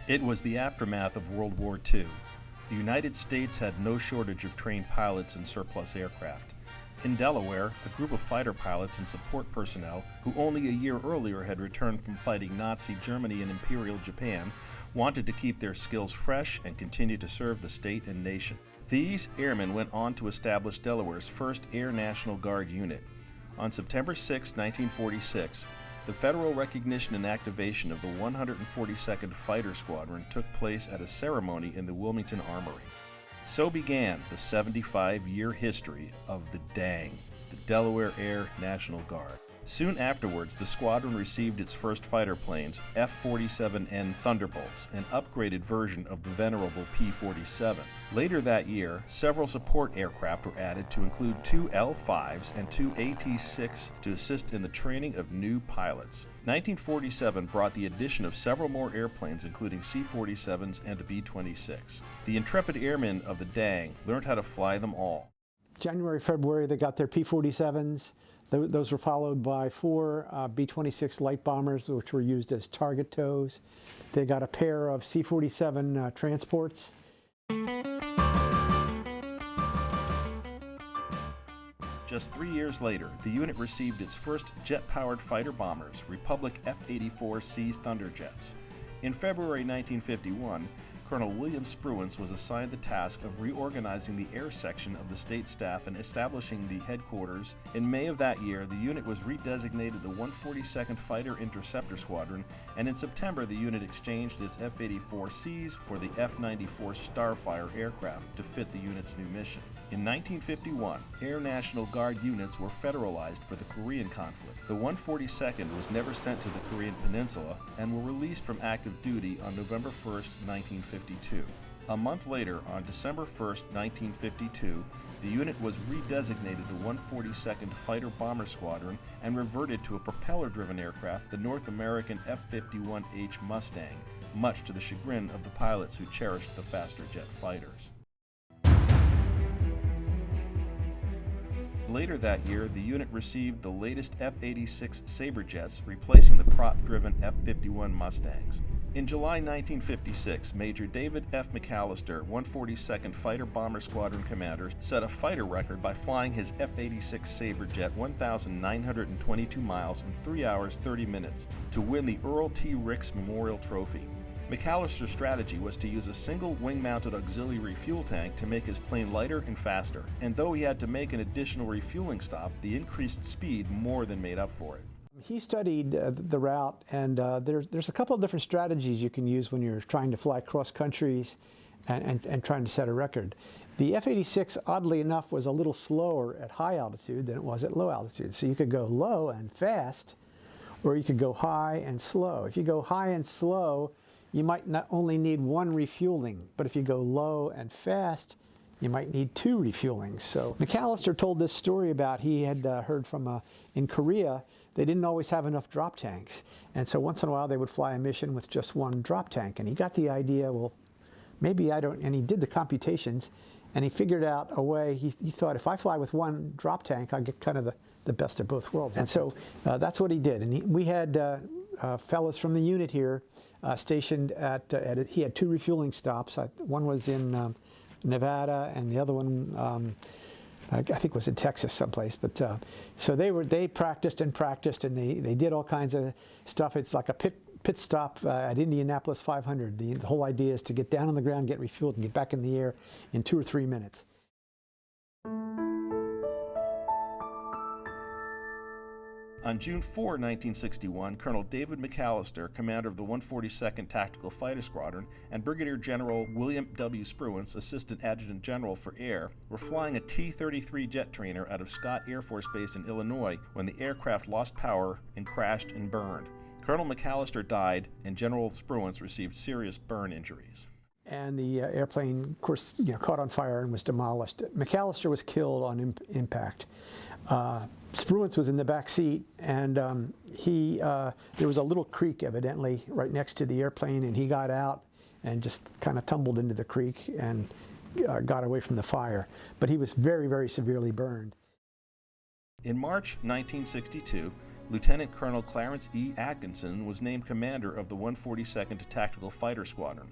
It was the aftermath of World War II. The United States had no shortage of trained pilots and surplus aircraft. In Delaware, a group of fighter pilots and support personnel, who only a year earlier had returned from fighting Nazi Germany and Imperial Japan, wanted to keep their skills fresh and continue to serve the state and nation. These airmen went on to establish Delaware's first Air National Guard unit. On September 6, 1946, the federal recognition and activation of the 142nd Fighter Squadron took place at a ceremony in the Wilmington Armory. So began the 75-year history of the DANG, the Delaware Air National Guard. Soon afterwards, the squadron received its first fighter planes, F-47N Thunderbolts, an upgraded version of the venerable P-47. Later that year, several support aircraft were added to include 2 L-5s and 2 AT-6 to assist in the training of new pilots. 1947 brought the addition of several more airplanes, including C-47s and a B-26. The intrepid airmen of the DANG learned how to fly them all. January, February, they got their P-47s. Those were followed by 4 B-26 light bombers, which were used as target tows. They got a pair of C-47 transports. Just 3 years later, the unit received its first jet-powered fighter bombers, Republic F-84C's Thunderjets. In February 1951, Colonel William Spruance was assigned the task of reorganizing the air section of the state staff and establishing the headquarters. In May of that year, the unit was redesignated the 142nd Fighter Interceptor Squadron, and in September the unit exchanged its F-84Cs for the F-94 Starfire aircraft to fit the unit's new mission. In 1951, Air National Guard units were federalized for the Korean conflict. The 142nd was never sent to the Korean Peninsula and were released from active duty on November 1, 1952. A month later, on December 1, 1952, the unit was redesignated the 142nd Fighter Bomber Squadron and reverted to a propeller-driven aircraft, the North American F-51H Mustang, much to the chagrin of the pilots who cherished the faster jet fighters. Later that year, the unit received the latest F-86 Sabre jets, replacing the prop-driven F-51 Mustangs. In July 1956, Major David F. McAllister, 142nd Fighter Bomber Squadron commander, set a fighter record by flying his F-86 Sabre jet 1,922 miles in 3 hours 30 minutes to win the Earl T. Ricks Memorial Trophy. McAllister's strategy was to use a single wing-mounted auxiliary fuel tank to make his plane lighter and faster, and though he had to make an additional refueling stop, the increased speed more than made up for it. He studied the route, and there's a couple of different strategies you can use when you're trying to fly cross countries and trying to set a record. The F-86, oddly enough, was a little slower at high altitude than it was at low altitude. So you could go low and fast, or you could go high and slow. If you go high and slow, you might not only need 1 refueling, but if you go low and fast, you might need 2 refuelings. So McAllister told this story about he had heard from in Korea, they didn't always have enough drop tanks. And so once in a while they would fly a mission with just 1 drop tank. And he got the idea, well, maybe I don't, and he did the computations, and he figured out a way, he thought, if I fly with 1 drop tank, I'll get kind of the best of both worlds. And so that's what he did. And we had fellows from the unit here stationed he had 2 refueling stops. One was in Nevada, and the other one I think was in Texas someplace. But so they practiced and practiced, and they did all kinds of stuff. It's like a pit stop at Indianapolis 500. The whole idea is to get down on the ground, get refueled, and get back in the air in 2 or 3 minutes. On June 4, 1961, Colonel David McAllister, commander of the 142nd Tactical Fighter Squadron, and Brigadier General William W. Spruance, Assistant Adjutant General for Air, were flying a T-33 jet trainer out of Scott Air Force Base in Illinois when the aircraft lost power and crashed and burned. Colonel McAllister died, and General Spruance received serious burn injuries. And the airplane, of course, caught on fire and was demolished. McAllister was killed on impact. Spruance was in the back seat, and there was a little creek, evidently, right next to the airplane, and he got out and just kind of tumbled into the creek and got away from the fire. But he was very, very severely burned. In March 1962, Lieutenant Colonel Clarence E. Atkinson was named commander of the 142nd Tactical Fighter Squadron.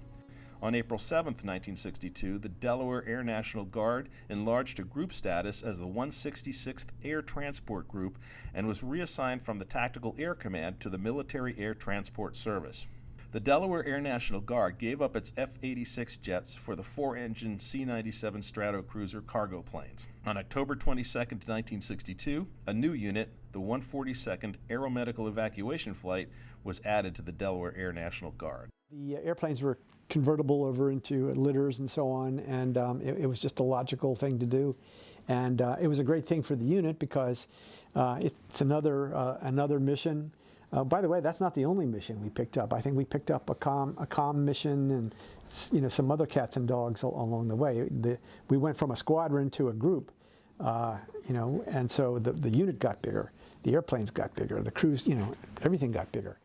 On April 7, 1962, the Delaware Air National Guard enlarged to group status as the 166th Air Transport Group and was reassigned from the Tactical Air Command to the Military Air Transport Service. The Delaware Air National Guard gave up its F-86 jets for the 4-engine C-97 Stratocruiser cargo planes. On October 22, 1962, a new unit, the 142nd Aeromedical Evacuation Flight, was added to the Delaware Air National Guard. The airplanes were convertible over into litters and so on, and it was just a logical thing to do. And it was a great thing for the unit because it's another mission. By the way, that's not the only mission we picked up. I think we picked up a comm mission and some other cats and dogs along the way. We went from a squadron to a group, and so the unit got bigger, the airplanes got bigger, the crews, everything got bigger.